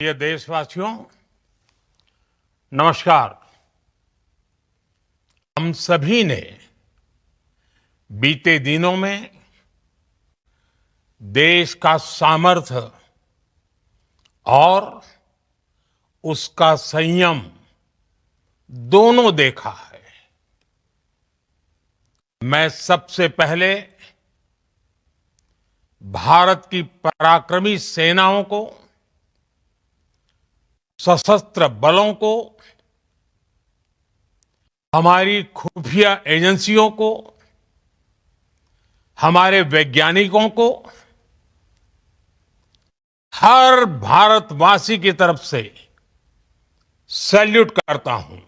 प्रिय देशवासियों, नमस्कार। हम सभी ने बीते दिनों में देश का सामर्थ्य और उसका संयम दोनों देखा है। मैं सबसे पहले भारत की पराक्रमी सेनाओं को, सशस्त्र बलों को, हमारी खुफिया एजेंसियों को, हमारे वैज्ञानिकों को, हर भारतवासी की तरफ से सैल्यूट करता हूं।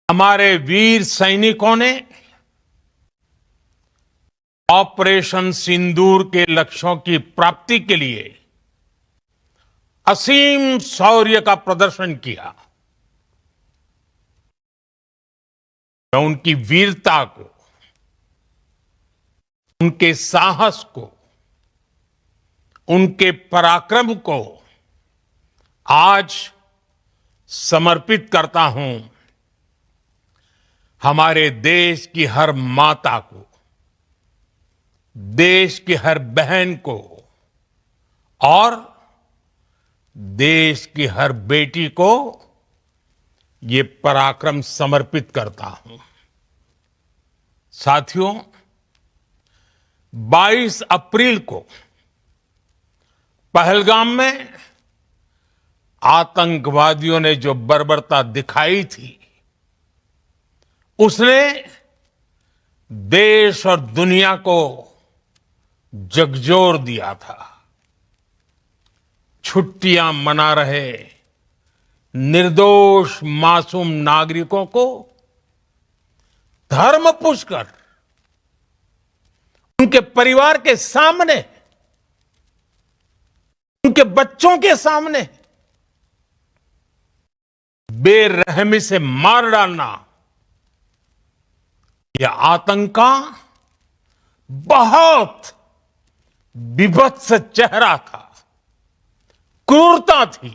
हमारे वीर सैनिकों ने ऑपरेशन सिंदूर के लक्ष्यों की प्राप्ति के लिए असीम शौर्य का प्रदर्शन किया। मैं उनकी वीरता को, उनके साहस को, उनके पराक्रम को आज समर्पित करता हूं हमारे देश की हर माता को, देश की हर बहन को और देश की हर बेटी को ये पराक्रम समर्पित करता हूं। साथियों, 22 अप्रैल को पहलगाम में आतंकवादियों ने जो बर्बरता दिखाई थी, उसने देश और दुनिया को झकझोर दिया था। छुट्टियां मना रहे निर्दोष मासूम नागरिकों को धर्म पूछकर उनके परिवार के सामने, उनके बच्चों के सामने बेरहमी से मार डालना, यह आतंक का बहुत विभत्स चेहरा था, क्रूरता थी।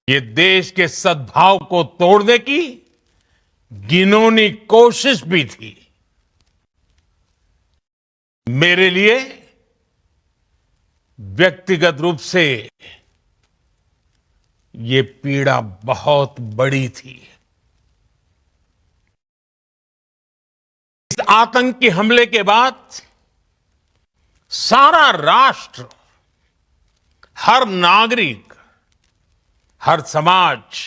ये देश के सद्भाव को तोड़ने की घिनौनी कोशिश भी थी। मेरे लिए व्यक्तिगत रूप से ये पीड़ा बहुत बड़ी थी। इस आतंकी हमले के बाद सारा राष्ट्र, हर नागरिक, हर समाज,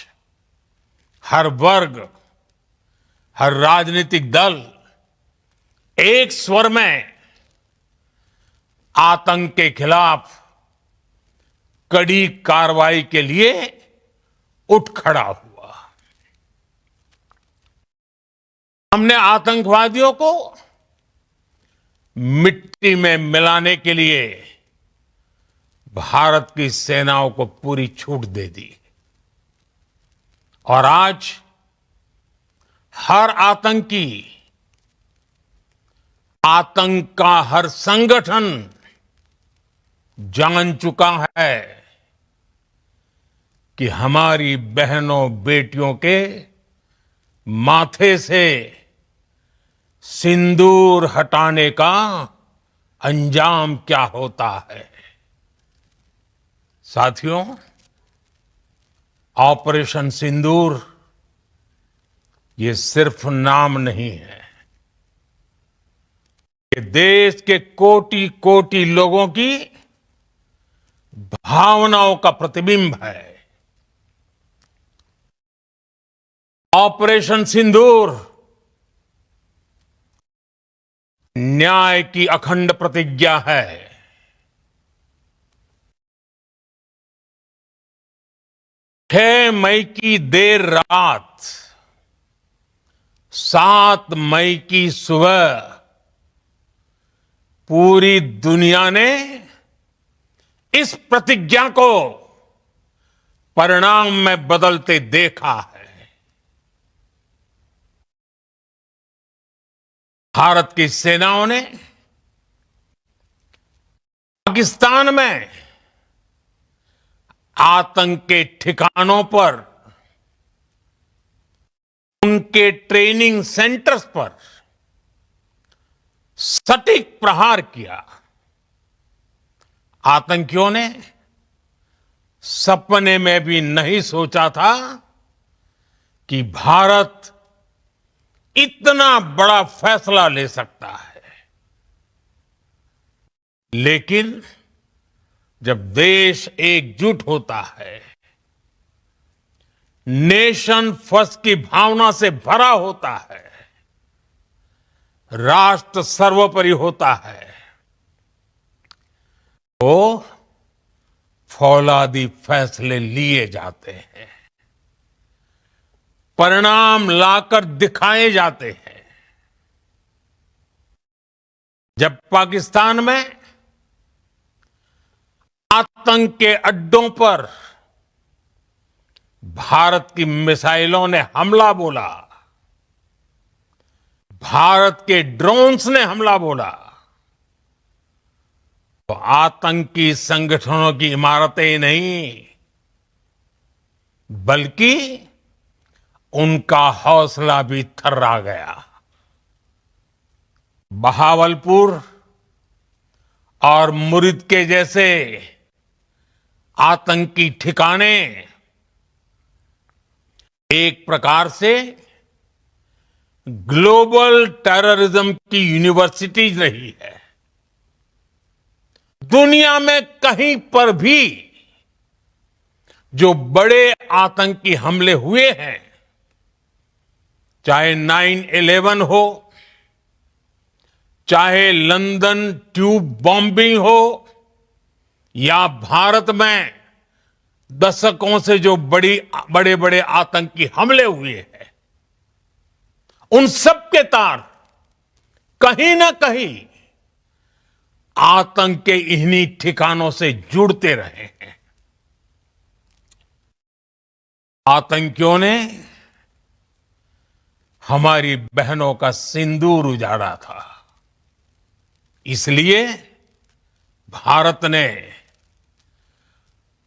हर वर्ग, हर राजनीतिक दल एक स्वर में आतंक के खिलाफ कड़ी कार्रवाई के लिए उठ खड़ा हुआ। हमने आतंकवादियों को मिट्टी में मिलाने के लिए भारत की सेनाओं को पूरी छूट दे दी और आज हर आतंकी, आतंक का हर संगठन जान चुका है कि हमारी बहनों बेटियों के माथे से सिंदूर हटाने का अंजाम क्या होता है। साथियों, ऑपरेशन सिंदूर ये सिर्फ नाम नहीं है, ये देश के कोटि कोटि लोगों की भावनाओं का प्रतिबिंब है। ऑपरेशन सिंदूर न्याय की अखंड प्रतिज्ञा है। 6 मई की देर रात, 7 मई की सुबह पूरी दुनिया ने इस प्रतिज्ञा को परिणाम में बदलते देखा है। भारत की सेनाओं ने पाकिस्तान में आतंक के ठिकानों पर, उनके ट्रेनिंग सेंटर्स पर सटीक प्रहार किया। आतंकियों ने सपने में भी नहीं सोचा था कि भारत इतना बड़ा फैसला ले सकता है। लेकिन जब देश एकजुट होता है, नेशन फर्स्ट की भावना से भरा होता है, राष्ट्र सर्वोपरि होता है, तो फौलादी फैसले लिए जाते हैं, परिणाम लाकर दिखाए जाते हैं। जब पाकिस्तान में आतंक के अड्डों पर भारत की मिसाइलों ने हमला बोला, भारत के ड्रोन्स ने हमला बोला, तो आतंकी संगठनों की इमारतें नहीं, बल्कि उनका हौसला भी थर्रा गया। बहावलपुर और मुरिद के जैसे आतंकी ठिकाने एक प्रकार से ग्लोबल टेररिज्म की यूनिवर्सिटीज रही है। दुनिया में कहीं पर भी जो बड़े आतंकी हमले हुए हैं, चाहे 9/11 हो, चाहे लंदन ट्यूब बॉम्बिंग हो, या भारत में दशकों से जो बड़े बड़े आतंकी हमले हुए हैं, उन सब के तार कहीं ना कहीं आतंक के इन्हीं ठिकानों से जुड़ते रहे हैं। आतंकियों ने हमारी बहनों का सिंदूर उजाड़ा था, इसलिए भारत ने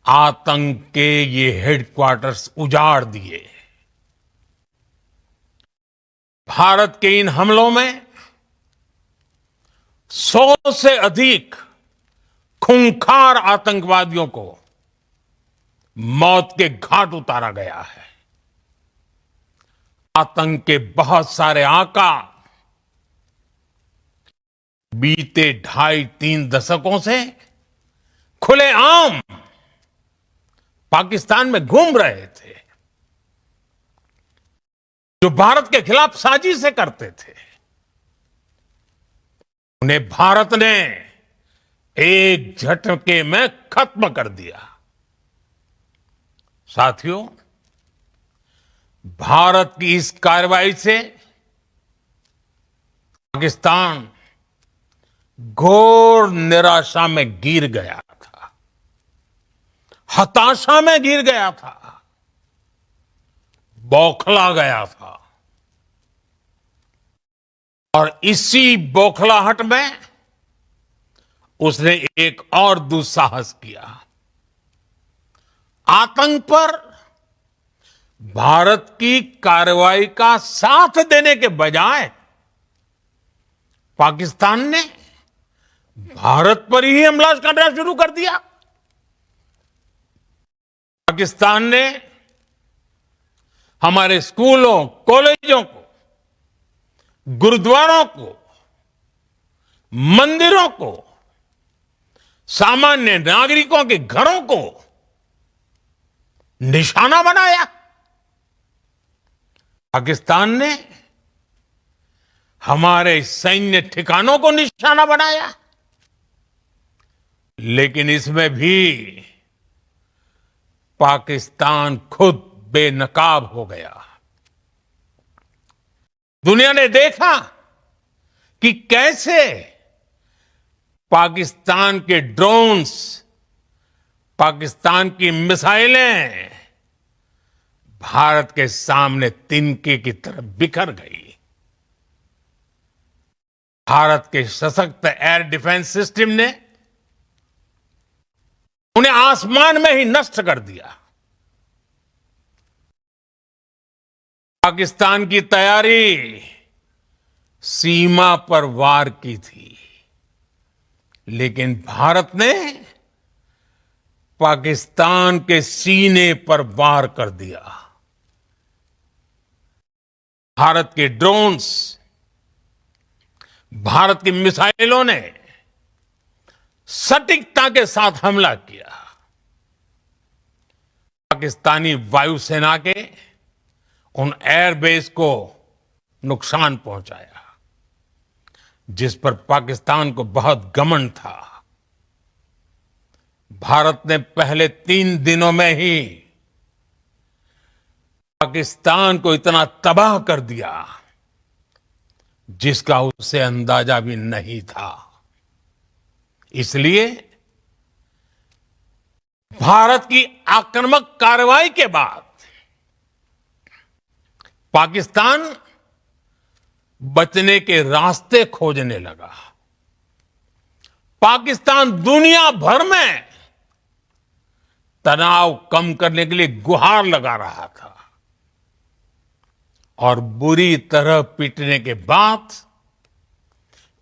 आतंक के ये हेडक्वार्टर्स उजाड़ दिए। भारत के इन हमलों में 100 से अधिक खूंखार आतंकवादियों को मौत के घाट उतारा गया है। आतंक के बहुत सारे आका बीते 2.5-3 दशकों से खुलेआम पाकिस्तान में घूम रहे थे, जो भारत के खिलाफ साजिशें करते थे। उन्हें भारत ने एक झटके में खत्म कर दिया। साथियों, भारत की इस कार्रवाई से पाकिस्तान घोर निराशा में गिर गया था, हताशा में गिर गया था, बौखला गया था। और इसी बौखलाहट में उसने एक और दुस्साहस किया। आतंक पर भारत की कार्रवाई का साथ देने के बजाय पाकिस्तान ने भारत पर ही हमला करना शुरू कर दिया। पाकिस्तान ने हमारे स्कूलों, कॉलेजों को, गुरुद्वारों को, मंदिरों को, सामान्य नागरिकों के घरों को निशाना बनाया। पाकिस्तान ने हमारे सैन्य ठिकानों को निशाना बनाया। लेकिन इसमें भी पाकिस्तान खुद बेनकाब हो गया। दुनिया ने देखा कि कैसे पाकिस्तान के ड्रोन्स, पाकिस्तान की मिसाइलें भारत के सामने तिनके की तरह बिखर गई। भारत के सशक्त एयर डिफेंस सिस्टम ने उन्हें आसमान में ही नष्ट कर दिया। पाकिस्तान की तैयारी सीमा पर वार की थी, लेकिन भारत ने पाकिस्तान के सीने पर वार कर दिया। भारत के ड्रोन्स, भारत की मिसाइलों ने सटीकता के साथ हमला किया। पाकिस्तानी वायुसेना के उन एयरबेस को नुकसान पहुंचाया, जिस पर पाकिस्तान को बहुत घमंड था। भारत ने पहले 3 दिनों में ही पाकिस्तान को इतना तबाह कर दिया, जिसका उसे अंदाजा भी नहीं था। इसलिए भारत की आक्रामक कार्रवाई के बाद पाकिस्तान बचने के रास्ते खोजने लगा। पाकिस्तान दुनिया भर में तनाव कम करने के लिए गुहार लगा रहा था, और बुरी तरह पीटने के बाद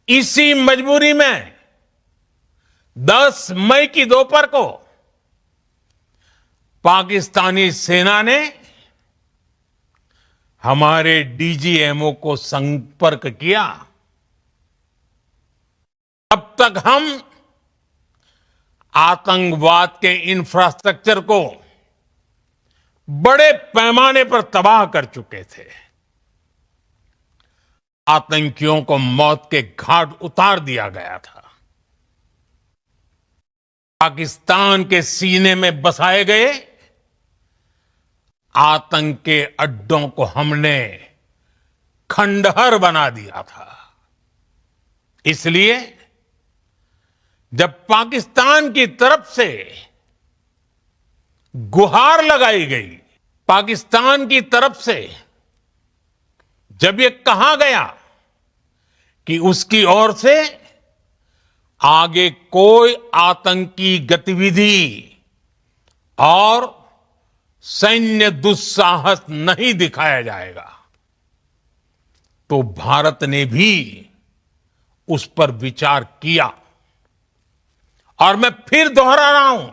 इसी मजबूरी में 10 मई की दोपहर को पाकिस्तानी सेना ने हमारे डीजीएमओ को संपर्क किया। अब तक हम आतंकवाद के इंफ्रास्ट्रक्चर को बड़े पैमाने पर तबाह कर चुके थे। आतंकियों को मौत के घाट उतार दिया गया था। पाकिस्तान के सीने में बसाए गए आतंक के अड्डों को हमने खंडहर बना दिया था। इसलिए जब पाकिस्तान की तरफ से गुहार लगाई गई, पाकिस्तान की तरफ से जब ये कहा गया कि उसकी ओर से आगे कोई आतंकी गतिविधि और सैन्य दुस्साहस नहीं दिखाया जाएगा, तो भारत ने भी उस पर विचार किया। और मैं फिर दोहरा रहा हूं,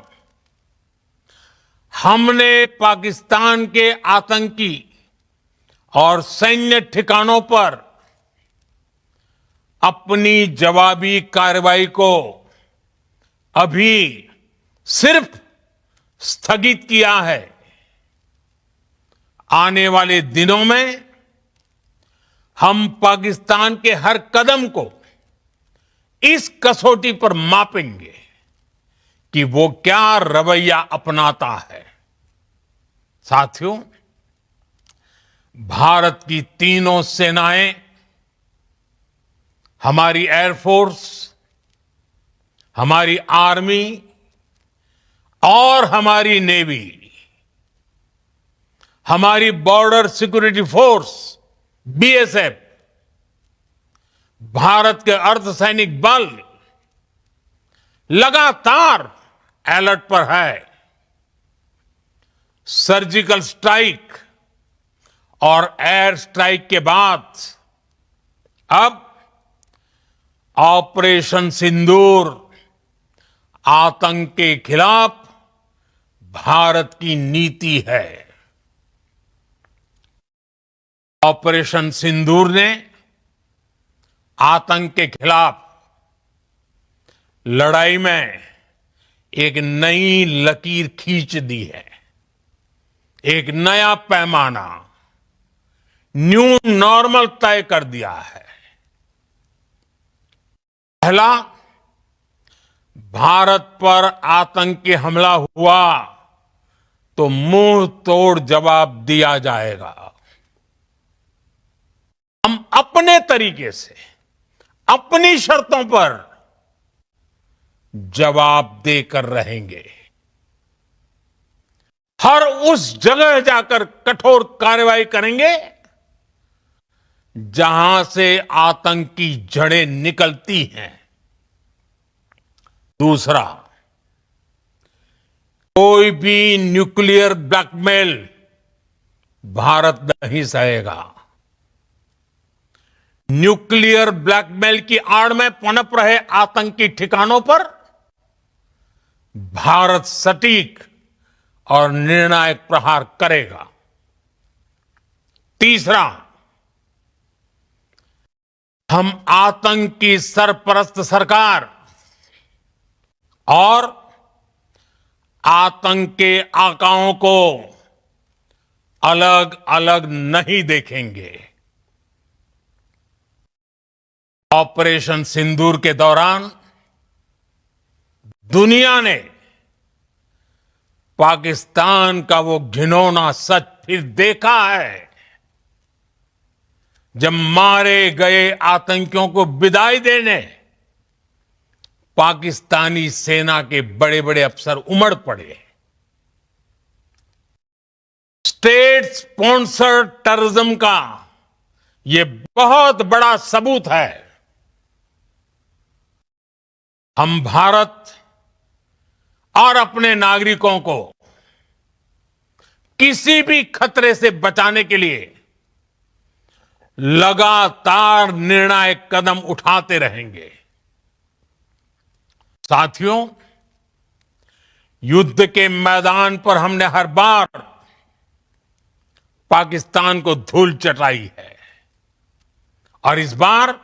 हमने पाकिस्तान के आतंकी और सैन्य ठिकानों पर अपनी जवाबी कार्रवाई को अभी सिर्फ स्थगित किया है। आने वाले दिनों में हम पाकिस्तान के हर कदम को इस कसौटी पर मापेंगे कि वो क्या रवैया अपनाता है। साथियों, भारत की तीनों सेनाएं, हमारी एयरफोर्स, हमारी आर्मी और हमारी नेवी, हमारी border security force BSF, Bharat के अर्धसैनिक बल लगातार अलर्ट पर है। सर्जिकल स्ट्राइक और एयर स्ट्राइक के बाद अब ऑपरेशन सिंदूर आतंक के खिलाफ भारत की नीति है। ऑपरेशन सिंदूर ने आतंक के खिलाफ लड़ाई में एक नई लकीर खींच दी है। एक नया पैमाना, न्यू नॉर्मल तय कर दिया है। पहला, भारत पर आतंकी हमला हुआ तो मुंह तोड़ जवाब दिया जाएगा। हम अपने तरीके से, अपनी शर्तों पर जवाब देकर रहेंगे। हर उस जगह जाकर कठोर कार्रवाई करेंगे जहां से आतंक की जड़ें निकलती हैं। दूसरा, कोई भी न्यूक्लियर ब्लैकमेल भारत नहीं सहेगा। न्यूक्लियर ब्लैकमेल की आड़ में पनप रहे आतंकी ठिकानों पर भारत सटीक और निर्णायक प्रहार करेगा। तीसरा, हम आतंक की सरपरस्त सरकार और आतंक के आकाओं को अलग अलग नहीं देखेंगे। ऑपरेशन सिंदूर के दौरान दुनिया ने पाकिस्तान का वो घिनौना सच फिर देखा है, जब मारे गए आतंकियों को विदाई देने पाकिस्तानी सेना के बड़े बड़े अफसर उमड़ पड़े। स्टेट स्पॉन्सर्ड टेररिज्म का यह बहुत बड़ा सबूत है। हम भारत और अपने नागरिकों को किसी भी खतरे से बचाने के लिए लगातार निर्णायक कदम उठाते रहेंगे। साथियों, युद्ध के मैदान पर हमने हर बार पाकिस्तान को धूल चटाई है और इस बार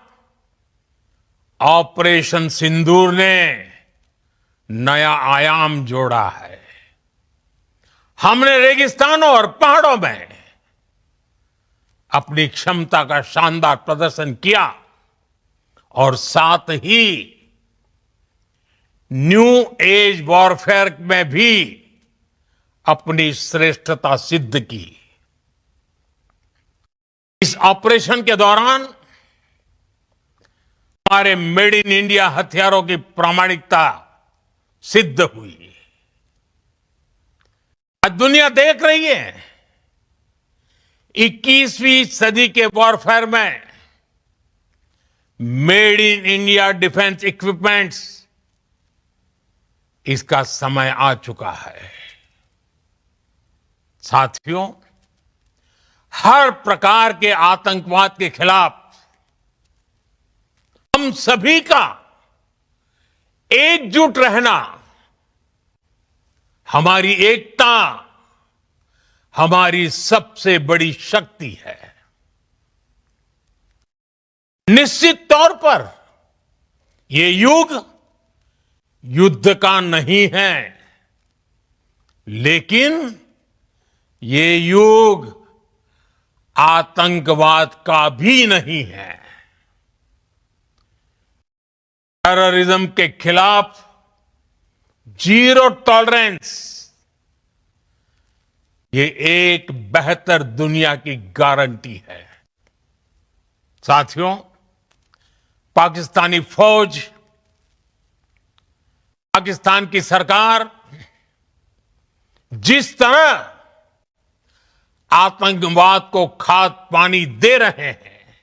ऑपरेशन सिंदूर ने नया आयाम जोड़ा है। हमने रेगिस्तानों और पहाड़ों में अपनी क्षमता का शानदार प्रदर्शन किया और साथ ही न्यू एज वॉरफेयर में भी अपनी श्रेष्ठता सिद्ध की। इस ऑपरेशन के दौरान हमारे मेड इन इंडिया हथियारों की प्रामाणिकता सिद्ध हुई। आज दुनिया देख रही है 21वीं सदी के वॉरफेयर में made in India defence equipments, इसका समय आ चुका है। साथियों, हर प्रकार के आतंकवाद के खिलाफ हम सभी का एकजुट रहना, हमारी एकता हमारी सबसे बड़ी शक्ति है। निश्चित तौर पर ये युग युद्ध का नहीं है, लेकिन ये युग आतंकवाद का भी नहीं है। टेररिज्म के खिलाफ जीरो टॉलरेंस, ये एक बेहतर दुनिया की गारंटी है। साथियों, पाकिस्तानी फौज, पाकिस्तान की सरकार जिस तरह आतंकवाद को खाद पानी दे रहे हैं,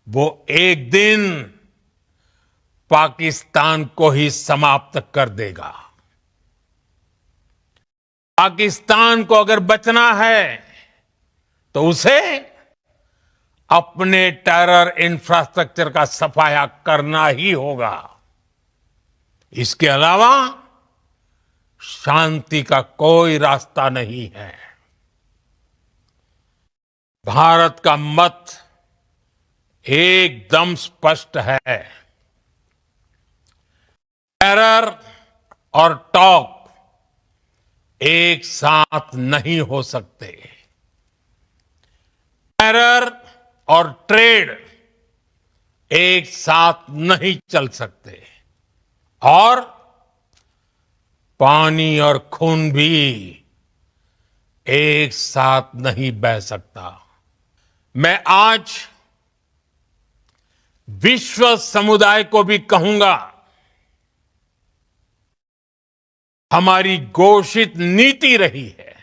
वो एक दिन पाकिस्तान को ही समाप्त कर देगा। पाकिस्तान को अगर बचना है तो उसे अपने टेरर इंफ्रास्ट्रक्चर का सफाया करना ही होगा। इसके अलावा शांति का कोई रास्ता नहीं है। भारत का मत एकदम स्पष्ट है। टेरर और टॉक एक साथ नहीं हो सकते। टेरर और ट्रेड एक साथ नहीं चल सकते और पानी और खून भी एक साथ नहीं बह सकता। मैं आज विश्व समुदाय को भी कहूंगा, हमारी घोषित नीति रही है,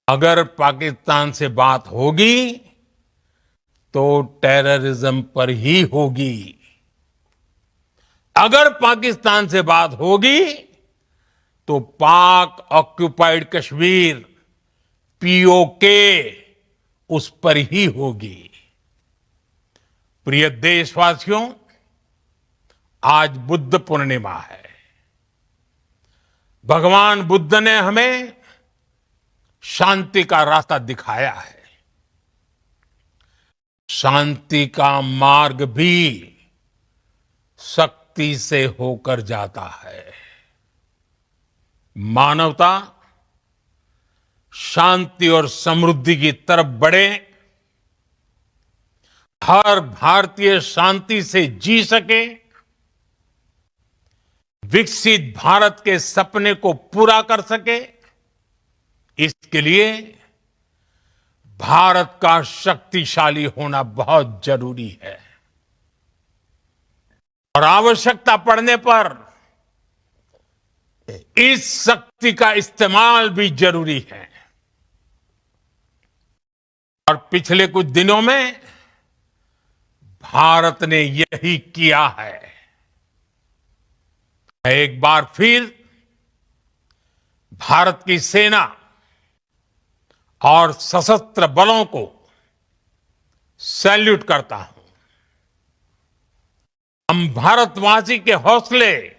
अगर पाकिस्तान से बात होगी तो टेररिज्म पर ही होगी। अगर पाकिस्तान से बात होगी तो पाक ऑक्यूपाइड कश्मीर पीओके उस पर ही होगी। प्रिय देशवासियों, आज बुद्ध पूर्णिमा है। भगवान बुद्ध ने हमें शांति का रास्ता दिखाया है। शांति का मार्ग भी शक्ति से होकर जाता है। मानवता शांति और समृद्धि की तरफ बढ़े, हर भारतीय शांति से जी सके, विकसित भारत के सपने को पूरा कर सके, इसके लिए भारत का शक्तिशाली होना बहुत जरूरी है। और आवश्यकता पड़ने पर इस शक्ति का इस्तेमाल भी जरूरी है। और पिछले कुछ दिनों में भारत ने यही किया है। मैं एक बार फिर भारत की सेना और सशस्त्र बलों को सैल्यूट करता हूं। हम भारतवासी के हौसले,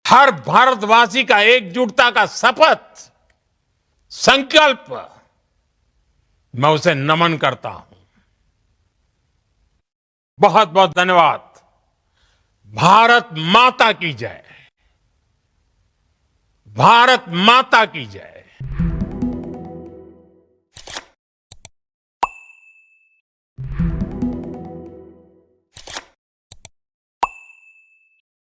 हर भारतवासी का एकजुटता का शपथ, संकल्प, मैं उसे नमन करता हूं। बहुत बहुत धन्यवाद। भारत माता की जय। भारत माता की जय।